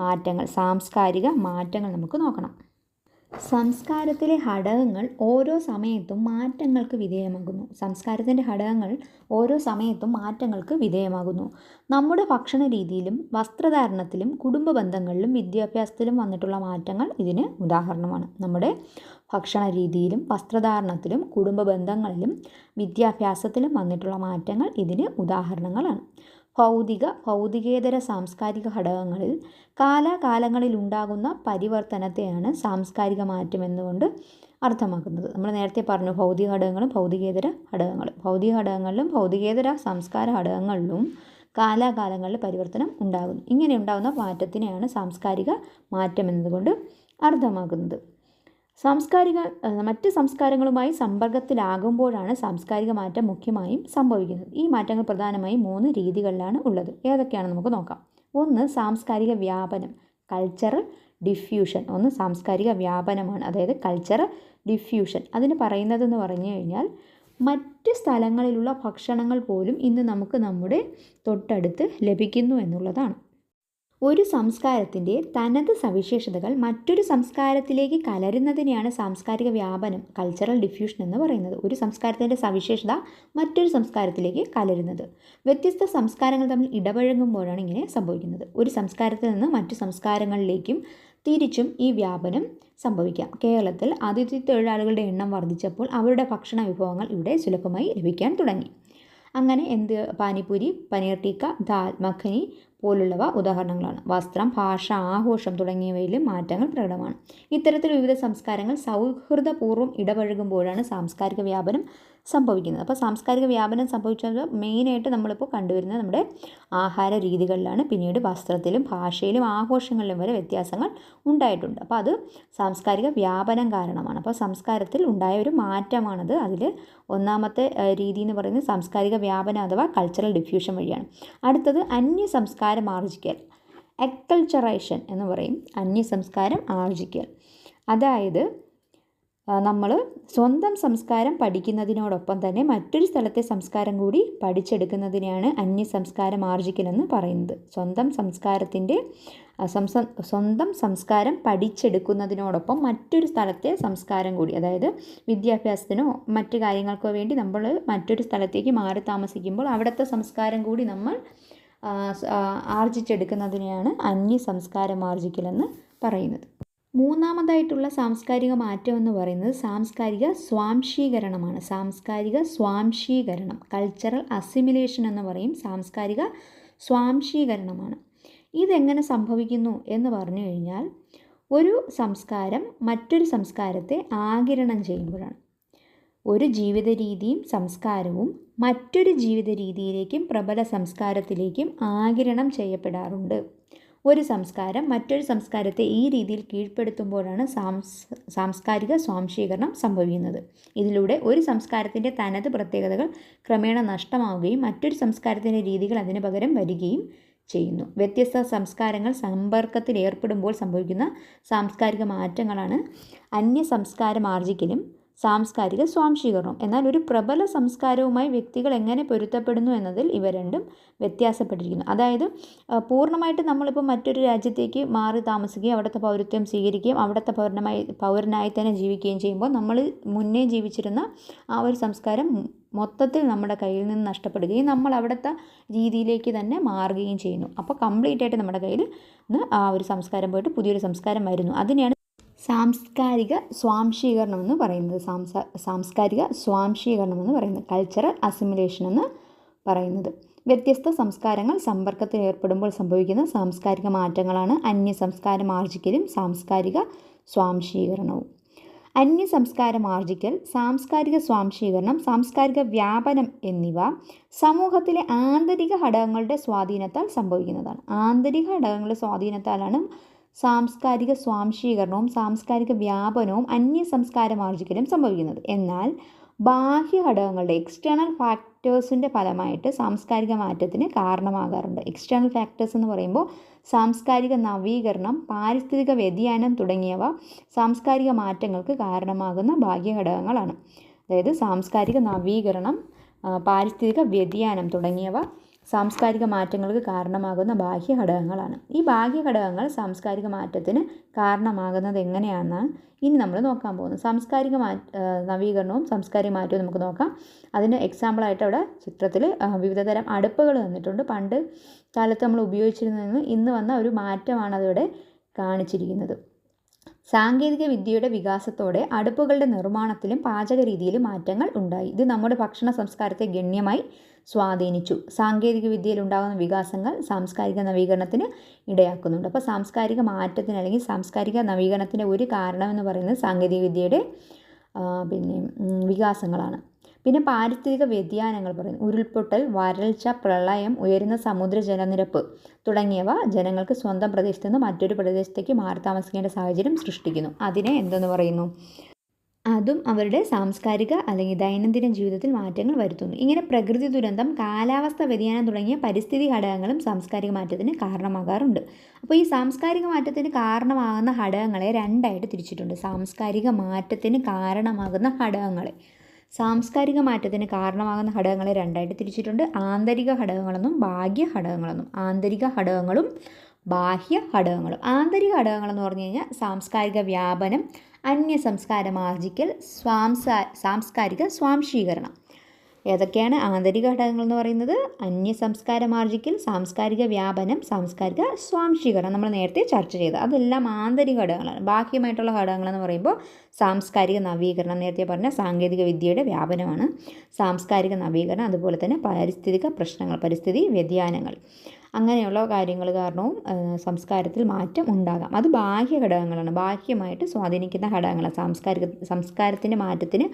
മാറ്റങ്ങൾ, സാംസ്കാരിക മാറ്റങ്ങൾ നമുക്ക് നോക്കണം. സംസ്കാരത്തിലെ ഘടകങ്ങൾ ഓരോ സമയത്തും മാറ്റങ്ങൾക്ക് വിധേയമാകുന്നു. സംസ്കാരത്തിൻ്റെ ഘടകങ്ങൾ ഓരോ സമയത്തും മാറ്റങ്ങൾക്ക് വിധേയമാകുന്നു. നമ്മുടെ ഭക്ഷണ രീതിയിലും വസ്ത്രധാരണത്തിലും കുടുംബ ബന്ധങ്ങളിലും വിദ്യാഭ്യാസത്തിലും വന്നിട്ടുള്ള മാറ്റങ്ങൾ ഇതിന് ഉദാഹരണമാണ്. നമ്മുടെ ഭക്ഷണ രീതിയിലും വസ്ത്രധാരണത്തിലും കുടുംബ ബന്ധങ്ങളിലും വിദ്യാഭ്യാസത്തിലും വന്നിട്ടുള്ള മാറ്റങ്ങൾ ഇതിന് ഉദാഹരണങ്ങളാണ്. ഭൗതികേതര സാംസ്കാരിക ഘടകങ്ങളിൽ കാലാകാലങ്ങളിൽ ഉണ്ടാകുന്ന പരിവർത്തനത്തെയാണ് സാംസ്കാരിക മാറ്റം എന്നുകൊണ്ട് അർത്ഥമാക്കുന്നത്. നമ്മൾ നേരത്തെ പറഞ്ഞു ഭൗതിക ഘടകങ്ങളും ഭൗതികേതര ഘടകങ്ങളും. ഭൗതിക ഘടകങ്ങളിലും ഭൗതികേതര സംസ്കാര ഘടകങ്ങളിലും കാലാകാലങ്ങളിൽ പരിവർത്തനം ഉണ്ടാകുന്നു. ഇങ്ങനെ ഉണ്ടാകുന്ന മാറ്റത്തിനെയാണ് സാംസ്കാരിക മാറ്റം എന്നതുകൊണ്ട് അർത്ഥമാക്കുന്നത്. മറ്റ് സംസ്കാരങ്ങളുമായി സമ്പർക്കത്തിലാകുമ്പോഴാണ് സാംസ്കാരിക മാറ്റം മുഖ്യമായും സംഭവിക്കുന്നത്. ഈ മാറ്റങ്ങൾ പ്രധാനമായും 3 രീതികളിലാണ് ഉള്ളത്. ഏതൊക്കെയാണെന്ന് നമുക്ക് നോക്കാം. ഒന്ന്, സാംസ്കാരിക വ്യാപനം, കൾച്ചറൽ ഡിഫ്യൂഷൻ. ഒന്ന് സാംസ്കാരിക വ്യാപനമാണ്, അതായത് കൾച്ചറൽ ഡിഫ്യൂഷൻ. അതിന് പറയുന്നതെന്ന് പറഞ്ഞു കഴിഞ്ഞാൽ മറ്റ് സ്ഥലങ്ങളിലുള്ള ഭക്ഷണങ്ങൾ പോലും ഇന്ന് നമുക്ക് നമ്മുടെ തൊട്ടടുത്ത് ലഭിക്കുന്നു എന്നുള്ളതാണ്. ഒരു സംസ്കാരത്തിൻ്റെ തനത് സവിശേഷതകൾ മറ്റൊരു സംസ്കാരത്തിലേക്ക് കലരുന്നതിനെയാണ് സാംസ്കാരിക വ്യാപനം, കൾച്ചറൽ ഡിഫ്യൂഷൻ എന്ന് പറയുന്നത്. ഒരു സംസ്കാരത്തിൻ്റെ സവിശേഷത മറ്റൊരു സംസ്കാരത്തിലേക്ക് കലരുന്നത്. വ്യത്യസ്ത സംസ്കാരങ്ങൾ തമ്മിൽ ഇടപഴകുമ്പോഴാണ് ഇങ്ങനെ സംഭവിക്കുന്നത്. ഒരു സംസ്കാരത്തിൽ നിന്ന് മറ്റു സംസ്കാരങ്ങളിലേക്കും തിരിച്ചും ഈ വ്യാപനം സംഭവിക്കാം. കേരളത്തിൽ അതിഥി തൊഴിലാളികളുടെ എണ്ണം വർദ്ധിച്ചപ്പോൾ അവരുടെ ഭക്ഷണ വിഭവങ്ങൾ ഇവിടെ സുലഭമായി ലഭിക്കാൻ തുടങ്ങി. അങ്ങനെ പാനിപൂരി, പനീർ ടിക്ക, ദാൽ മഖനി പോലുള്ളവ ഉദാഹരണങ്ങളാണ്. വസ്ത്രം, ഭാഷ, ആഘോഷം തുടങ്ങിയവയിലും മാറ്റങ്ങൾ പ്രകടമാണ്. ഇത്തരത്തിൽ വിവിധ സംസ്കാരങ്ങൾ സൗഹൃദപൂർവ്വം ഇടപഴകുമ്പോഴാണ് സാംസ്കാരിക വ്യാപനം സംഭവിക്കുന്നത്. അപ്പോൾ സാംസ്കാരിക വ്യാപനം സംഭവിച്ചത് മെയിനായിട്ട് നമ്മളിപ്പോൾ കണ്ടുവരുന്നത് നമ്മുടെ ആഹാര രീതികളിലാണ്. പിന്നീട് വസ്ത്രത്തിലും ഭാഷയിലും ആഘോഷങ്ങളിലും വരെ വ്യത്യാസങ്ങൾ ഉണ്ടായിട്ടുണ്ട്. അപ്പോൾ അത് സാംസ്കാരിക വ്യാപനം കാരണമാണ്. അപ്പോൾ സംസ്കാരത്തിൽ ഉണ്ടായ ഒരു മാറ്റമാണത്. അതിൽ ഒന്നാമത്തെ രീതി എന്ന് പറയുന്നത് സാംസ്കാരിക വ്യാപനം അഥവാ കൾച്ചറൽ ഡിഫ്യൂഷൻ വഴിയാണ്. അടുത്തത് അന്യ സംസ്കാരം ആർജിക്കൽ, എക്കൾച്ചറേഷൻ എന്ന് പറയും. അന്യ സംസ്കാരം ആർജിക്കൽ, അതായത് നമ്മൾ സ്വന്തം സംസ്കാരം പഠിക്കുന്നതിനോടൊപ്പം തന്നെ മറ്റൊരു സ്ഥലത്തെ സംസ്കാരം കൂടി പഠിച്ചെടുക്കുന്നതിനെയാണ് അന്യ സംസ്കാരം ആർജിക്കൽ എന്ന് പറയുന്നത്. സ്വന്തം സംസ്കാരം പഠിച്ചെടുക്കുന്നതിനോടൊപ്പം മറ്റൊരു സ്ഥലത്തെ സംസ്കാരം കൂടി, അതായത് വിദ്യാഭ്യാസത്തിനോ മറ്റു കാര്യങ്ങൾക്കോ വേണ്ടി നമ്മൾ മറ്റൊരു സ്ഥലത്തേക്ക് മാറി താമസിക്കുമ്പോൾ അവിടുത്തെ സംസ്കാരം കൂടി നമ്മൾ ആർജിച്ചെടുക്കുന്നതിനെയാണ് അന്യ സംസ്കാരം ആർജിക്കലെന്ന് പറയുന്നത്. മൂന്നാമതായിട്ടുള്ള സാംസ്കാരിക മാറ്റം എന്ന് പറയുന്നത് സാംസ്കാരിക സ്വാംശീകരണമാണ്. സാംസ്കാരിക സ്വാംശീകരണം, കൾച്ചറൽ അസിമിലേഷൻ എന്ന് പറയും. സാംസ്കാരിക സ്വാംശീകരണമാണ്. ഇതെങ്ങനെ സംഭവിക്കുന്നു എന്ന് പറഞ്ഞു കഴിഞ്ഞാൽ ഒരു സംസ്കാരം മറ്റൊരു സംസ്കാരത്തെ ആഗിരണം ചെയ്യുമ്പോഴാണ്. ഒരു ജീവിത രീതിയും സംസ്കാരവും മറ്റൊരു ജീവിത രീതിയിലേക്കും പ്രബല സംസ്കാരത്തിലേക്കും ആഗിരണം ചെയ്യപ്പെടാറുണ്ട്. ഒരു സംസ്കാരം മറ്റൊരു സംസ്കാരത്തെ ഈ രീതിയിൽ കീഴ്പ്പെടുത്തുമ്പോഴാണ് സാംസ്കാരിക സ്വാംശീകരണം സംഭവിക്കുന്നത്. ഇതിലൂടെ ഒരു സംസ്കാരത്തിൻ്റെ തനത് പ്രത്യേകതകൾ ക്രമേണ നഷ്ടമാവുകയും മറ്റൊരു സംസ്കാരത്തിൻ്റെ രീതികൾ അതിന് പകരം വരികയും ചെയ്യുന്നു. വ്യത്യസ്ത സംസ്കാരങ്ങൾ സമ്പർക്കത്തിൽ ഏർപ്പെടുമ്പോൾ സംഭവിക്കുന്ന സാംസ്കാരിക മാറ്റങ്ങളാണ് അന്യ സംസ്കാരം ആർജിക്കലും സാംസ്കാരിക സ്വാംശീകരണം. എന്നാൽ ഒരു പ്രബല സംസ്കാരവുമായി വ്യക്തികൾ എങ്ങനെ പൊരുത്തപ്പെടുന്നു എന്നതിൽ ഇവ രണ്ടും വ്യത്യാസപ്പെട്ടിരിക്കുന്നു. അതായത് പൂർണ്ണമായിട്ട് നമ്മളിപ്പോൾ മറ്റൊരു രാജ്യത്തേക്ക് മാറി താമസിക്കുകയും അവിടുത്തെ പൗരത്വം സ്വീകരിക്കുകയും അവിടുത്തെ പൗരനായി തന്നെ ജീവിക്കുകയും ചെയ്യുമ്പോൾ നമ്മൾ മുന്നേ ജീവിച്ചിരുന്ന ആ ഒരു സംസ്കാരം മൊത്തത്തിൽ നമ്മുടെ കയ്യിൽ നിന്ന് നഷ്ടപ്പെടുകയും നമ്മൾ അവിടുത്തെ രീതിയിലേക്ക് തന്നെ മാറുകയും ചെയ്യുന്നു. അപ്പോൾ കംപ്ലീറ്റ് ആയിട്ട് നമ്മുടെ കയ്യിൽ നിന്ന് ആ ഒരു സംസ്കാരം പോയിട്ട് പുതിയൊരു സംസ്കാരം വരുന്നു. അതിനെയാണ് സാംസ്കാരിക സ്വാംശീകരണം എന്ന് പറയുന്നത്. സാംസ്കാരിക സ്വാംശീകരണം എന്ന് പറയുന്നത് കൾച്ചറൽ അസിമിലേഷൻ എന്ന് പറയുന്നത്. വ്യത്യസ്ത സംസ്കാരങ്ങൾ സമ്പർക്കത്തിൽ ഏർപ്പെടുമ്പോൾ സംഭവിക്കുന്ന സാംസ്കാരിക മാറ്റങ്ങളാണ് അന്യ സംസ്കാരം ആർജിക്കലും സാംസ്കാരിക സ്വാംശീകരണവും. അന്യ സംസ്കാരം ആർജിക്കൽ, സാംസ്കാരിക സ്വാംശീകരണം, സാംസ്കാരിക വ്യാപനം എന്നിവ സമൂഹത്തിലെ ആന്തരിക ഘടകങ്ങളുടെ സ്വാധീനത്താൽ സംഭവിക്കുന്നതാണ്. ആന്തരിക ഘടകങ്ങളുടെ സ്വാധീനത്താലാണ് സാംസ്കാരിക സ്വാംശീകരണവും സാംസ്കാരിക വ്യാപനവും അന്യ സംസ്കാരം ആർജിക്കലും സംഭവിക്കുന്നത്. എന്നാൽ ബാഹ്യ ഘടകങ്ങളുടെ എക്സ്റ്റേണൽ ഫാക്ടേഴ്സിൻ്റെ ഫലമായിട്ട് സാംസ്കാരിക മാറ്റത്തിന് കാരണമാകാറുണ്ട്. എക്സ്റ്റേണൽ ഫാക്ടേഴ്സ് എന്ന് പറയുമ്പോൾ സാംസ്കാരിക നവീകരണം, പാരിസ്ഥിതിക വ്യതിയാനം തുടങ്ങിയവ സാംസ്കാരിക മാറ്റങ്ങൾക്ക് കാരണമാകുന്ന ബാഹ്യ ഘടകങ്ങളാണ്. അതായത് സാംസ്കാരിക നവീകരണം, പാരിസ്ഥിതിക വ്യതിയാനം തുടങ്ങിയവ സാംസ്കാരിക മാറ്റങ്ങൾക്ക് കാരണമാകുന്ന ബാഹ്യ ഘടകങ്ങളാണ്. ഈ ബാഹ്യ ഘടകങ്ങൾ സാംസ്കാരിക മാറ്റത്തിന് കാരണമാകുന്നത് എങ്ങനെയാണെന്ന് ഇനി നമ്മൾ നോക്കാൻ പോകുന്നത്. സാംസ്കാരിക നവീകരണവും സാംസ്കാരിക മാറ്റവും നമുക്ക് നോക്കാം. അതിന് എക്സാമ്പിളായിട്ട് അവിടെ ചിത്രത്തിൽ വിവിധ തരം അടുപ്പുകൾ തന്നിട്ടുണ്ട്. പണ്ട് കാലത്ത് നമ്മൾ ഉപയോഗിച്ചിരുന്നതിൽ ഇന്ന് വന്ന ഒരു മാറ്റമാണ് അതിവിടെ കാണിച്ചിരിക്കുന്നത്. സാങ്കേതിക വിദ്യയുടെ വികാസത്തോടെ അടുപ്പുകളുടെ നിർമ്മാണത്തിലും പാചക രീതിയിലും മാറ്റങ്ങൾ ഉണ്ടായി. ഇത് നമ്മുടെ ഭക്ഷണ സംസ്കാരത്തെ ഗണ്യമായി സ്വാധീനിച്ചു. സാങ്കേതിക വിദ്യയിൽ ഉണ്ടാകുന്ന വികാസങ്ങൾ സാംസ്കാരിക നവീകരണത്തിന് ഇടയാക്കുന്നുണ്ട്. അപ്പോൾ സാംസ്കാരിക മാറ്റത്തിന് അല്ലെങ്കിൽ സാംസ്കാരിക നവീകരണത്തിൻ്റെ ഒരു കാരണം എന്ന് പറയുന്നത് സാങ്കേതിക വിദ്യയുടെ വികാസങ്ങളാണ്. പിന്നെ പാരിസ്ഥിതിക വ്യതിയാനങ്ങൾ പറയുന്നു. ഉരുൾപൊട്ടൽ, വരൾച്ച, പ്രളയം, ഉയരുന്ന സമുദ്ര ജലനിരപ്പ് തുടങ്ങിയവ ജനങ്ങൾക്ക് സ്വന്തം പ്രദേശത്ത് നിന്ന് മറ്റൊരു പ്രദേശത്തേക്ക് മാറി താമസിക്കേണ്ട സാഹചര്യം സൃഷ്ടിക്കുന്നു. അതിനെ എന്തെന്ന് പറയുന്നു? അതും അവരുടെ സാംസ്കാരിക അല്ലെങ്കിൽ ദൈനംദിന ജീവിതത്തിൽ മാറ്റങ്ങൾ വരുത്തുന്നു. ഇങ്ങനെ പ്രകൃതി ദുരന്തം, കാലാവസ്ഥ വ്യതിയാനം തുടങ്ങിയ പരിസ്ഥിതി ഘടകങ്ങളും സാംസ്കാരിക മാറ്റത്തിന് കാരണമാകാറുണ്ട്. അപ്പോൾ ഈ സാംസ്കാരിക മാറ്റത്തിന് കാരണമാകുന്ന ഘടകങ്ങളെ രണ്ടായിട്ട് തിരിച്ചിട്ടുണ്ട്. സാംസ്കാരിക മാറ്റത്തിന് കാരണമാകുന്ന ഘടകങ്ങളെ രണ്ടായിട്ട് തിരിച്ചിട്ടുണ്ട്. ആന്തരിക ഘടകങ്ങളെന്നും ബാഹ്യ ഘടകങ്ങളെന്നും. ആന്തരിക ഘടകങ്ങളും ബാഹ്യ ഘടകങ്ങളും. ആന്തരിക ഘടകങ്ങളെന്ന് പറഞ്ഞു കഴിഞ്ഞാൽ സാംസ്കാരിക വ്യാപനം, അന്യ സംസ്കാരം ആർജിക്കൽ, സാംസ്കാരിക സ്വാംശീകരണം. ഏതൊക്കെയാണ് ആന്തരിക ഘടകങ്ങൾ എന്ന് പറയുന്നത്? അന്യ സംസ്കാരം ആർജിക്കൽ, സാംസ്കാരിക വ്യാപനം, സാംസ്കാരിക സ്വാംശീകരണം. നമ്മൾ നേരത്തെ ചർച്ച ചെയ്തത് അതെല്ലാം ആന്തരിക ഘടകങ്ങളാണ്. ബാഹ്യമായിട്ടുള്ള ഘടകങ്ങളെന്ന് പറയുമ്പോൾ സാംസ്കാരിക നവീകരണം, നേരത്തെ പറഞ്ഞ സാങ്കേതിക വിദ്യയുടെ വ്യാപനമാണ് സാംസ്കാരിക നവീകരണം. അതുപോലെ തന്നെ പാരിസ്ഥിതിക പ്രശ്നങ്ങൾ, പരിസ്ഥിതി വ്യതിയാനങ്ങൾ, അങ്ങനെയുള്ള കാര്യങ്ങൾ കാരണവും സംസ്കാരത്തിൽ മാറ്റം ഉണ്ടാകാം. അത് ബാഹ്യ ഘടകങ്ങളാണ്, ബാഹ്യമായിട്ട് സ്വാധീനിക്കുന്ന ഘടകങ്ങളാണ്. സംസ്കാരത്തിൻ്റെ മാറ്റത്തിന്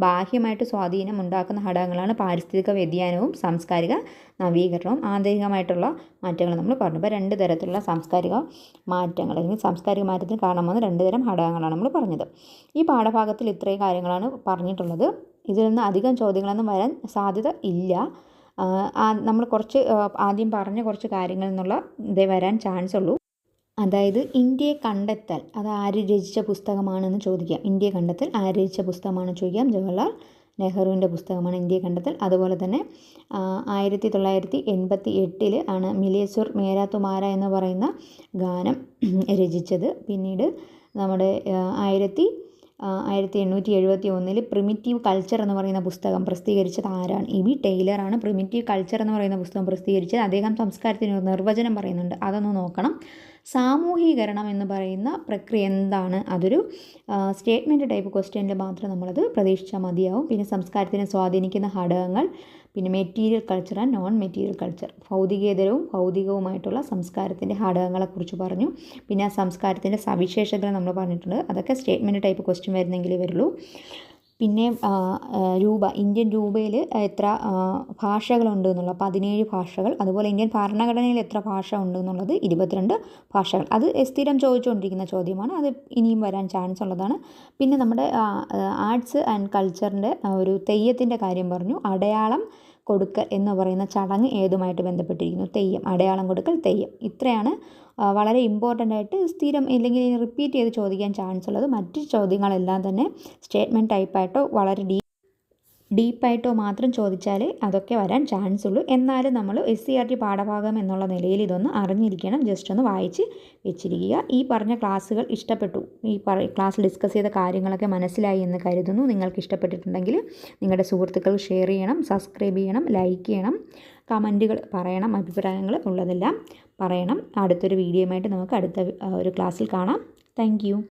ബാഹ്യമായിട്ട് സ്വാധീനം ഉണ്ടാക്കുന്ന ഘടകങ്ങളാണ് പാരിസ്ഥിതിക വ്യതിയാനവും സാംസ്കാരിക നവീകരണവും. ആന്തരികമായിട്ടുള്ള മാറ്റങ്ങൾ നമ്മൾ പറഞ്ഞു. ഇപ്പോൾ രണ്ട് തരത്തിലുള്ള സാംസ്കാരിക മാറ്റങ്ങൾ അല്ലെങ്കിൽ സാംസ്കാരിക മാറ്റത്തിന് കാരണമാകുന്ന രണ്ട് തരം ഘടകങ്ങളാണ് നമ്മൾ പറഞ്ഞത്. ഈ പാഠഭാഗത്തിൽ ഇത്രയും കാര്യങ്ങളാണ് പറഞ്ഞിട്ടുള്ളത്. ഇതിൽ നിന്ന് അധികം ചോദ്യങ്ങളൊന്നും വരാൻ സാധ്യത ഇല്ല. നമ്മൾ ആദ്യം പറഞ്ഞ കുറച്ച് കാര്യങ്ങളിൽ നിന്നുള്ള ഇതേ വരാൻ ചാൻസ് ഉള്ളൂ. അതായത് ഇന്ത്യയെ കണ്ടെത്തൽ അത് ആര് രചിച്ച പുസ്തകമാണെന്ന് ചോദിക്കാം. ഇന്ത്യയെ കണ്ടെത്തൽ ആര് രചിച്ച പുസ്തകമാണെന്ന് ചോദിക്കാം. ജവഹർലാൽ നെഹ്റുവിൻ്റെ പുസ്തകമാണ് ഇന്ത്യയെ കണ്ടെത്തൽ. അതുപോലെ തന്നെ 1988 ആണ് മിലെ സുർ മേരാ തുമാര എന്ന് പറയുന്ന ഗാനം രചിച്ചത്. പിന്നീട് നമ്മുടെ 1871 പ്രിമിറ്റീവ് കൾച്ചർ എന്ന് പറയുന്ന പുസ്തകം പ്രസിദ്ധീകരിച്ചത് ആരാണ്? ഇ ബി ടൈലറാണ് പ്രിമിറ്റീവ് കൾച്ചർ എന്ന് പറയുന്ന പുസ്തകം പ്രസിദ്ധീകരിച്ചത്. അദ്ദേഹം സംസ്കാരത്തിന് നിർവചനം പറയുന്നുണ്ട്, അതൊന്ന് നോക്കണം. സാമൂഹീകരണം എന്ന് പറയുന്ന പ്രക്രിയ എന്താണ്? അതൊരു സ്റ്റേറ്റ്മെൻറ്റ് ടൈപ്പ് ക്വസ്റ്റ്യനിൽ മാത്രം നമ്മളത് പ്രതീക്ഷിച്ചാൽ മതിയാവും. പിന്നെ സംസ്കാരത്തിനെ സ്വാധീനിക്കുന്ന ഘടകങ്ങൾ, പിന്നെ material culture and non material culture, ഭൗതികേതരവും ഭൗതികവുമായിട്ടുള്ള സംസ്കാരത്തിൻ്റെ ഘടകങ്ങളെക്കുറിച്ച് പറഞ്ഞു. പിന്നെ ആ സംസ്കാരത്തിൻ്റെ സവിശേഷതകൾ നമ്മൾ പറഞ്ഞിട്ടുണ്ട്. അതൊക്കെ സ്റ്റേറ്റ്മെൻറ്റ് ടൈപ്പ് ക്വസ്റ്റ്യൻ വരുന്നെങ്കിലേ വരുള്ളൂ. പിന്നെ ഇന്ത്യൻ രൂപയിൽ എത്ര ഭാഷകളുണ്ട് എന്നുള്ളത് 17 ഭാഷകൾ. അതുപോലെ ഇന്ത്യൻ ഭരണഘടനയിൽ എത്ര ഭാഷ ഉണ്ട് എന്നുള്ളത് 22 ഭാഷകൾ. അത് സ്ഥിരം ചോദിച്ചുകൊണ്ടിരിക്കുന്ന ചോദ്യമാണ്, അത് ഇനിയും വരാൻ ചാൻസ് ഉള്ളതാണ്. പിന്നെ നമ്മുടെ ആർട്സ് ആൻഡ് കൾച്ചറിൻ്റെ ഒരു തെയ്യത്തിൻ്റെ കാര്യം പറഞ്ഞു. അടയാളം, കൊടുക്കൽ എന്ന് പറയുന്ന ചടങ്ങ് ഏതുമായിട്ട് ബന്ധപ്പെട്ടിരിക്കുന്നു? തെയ്യം. അടയാളം കൊടുക്കൽ, തെയ്യം. ഇത്രയാണ് വളരെ ഇമ്പോർട്ടൻ്റ് ആയിട്ട് സ്ഥിരം ഇല്ലെങ്കിൽ റിപ്പീറ്റ് ചെയ്ത് ചോദിക്കാൻ ചാൻസ് ഉള്ളത്. മറ്റ് ചോദ്യങ്ങളെല്ലാം തന്നെ സ്റ്റേറ്റ്മെൻറ്റ് ടൈപ്പായിട്ടോ വളരെ ഡീപ്പായിട്ടോ മാത്രം ചോദിച്ചാലേ അതൊക്കെ വരാൻ ചാൻസ് ഉള്ളൂ. എന്നാലും നമ്മൾ SCERT പാഠഭാഗം എന്നുള്ള നിലയിൽ ഇതൊന്ന് അറിഞ്ഞിരിക്കണം. ജസ്റ്റ് ഒന്ന് വായിച്ച് വെച്ചിരിക്കുക. ഈ പറഞ്ഞ ക്ലാസ്സുകൾ ഇഷ്ടപ്പെട്ടു, ക്ലാസ്സിൽ ഡിസ്കസ് ചെയ്ത കാര്യങ്ങളൊക്കെ മനസ്സിലായി എന്ന് കരുതുന്നു. നിങ്ങൾക്ക് ഇഷ്ടപ്പെട്ടിട്ടുണ്ടെങ്കിൽ നിങ്ങളുടെ സുഹൃത്തുക്കൾ ഷെയർ ചെയ്യണം, സബ്സ്ക്രൈബ് ചെയ്യണം, ലൈക്ക് ചെയ്യണം, കമൻറ്റുകൾ പറയണം, അഭിപ്രായങ്ങൾ ഉള്ളതെല്ലാം പറയണം. അടുത്തൊരു വീഡിയോയുമായിട്ട് നമുക്ക് അടുത്ത ഒരു ക്ലാസ്സിൽ കാണാം. താങ്ക്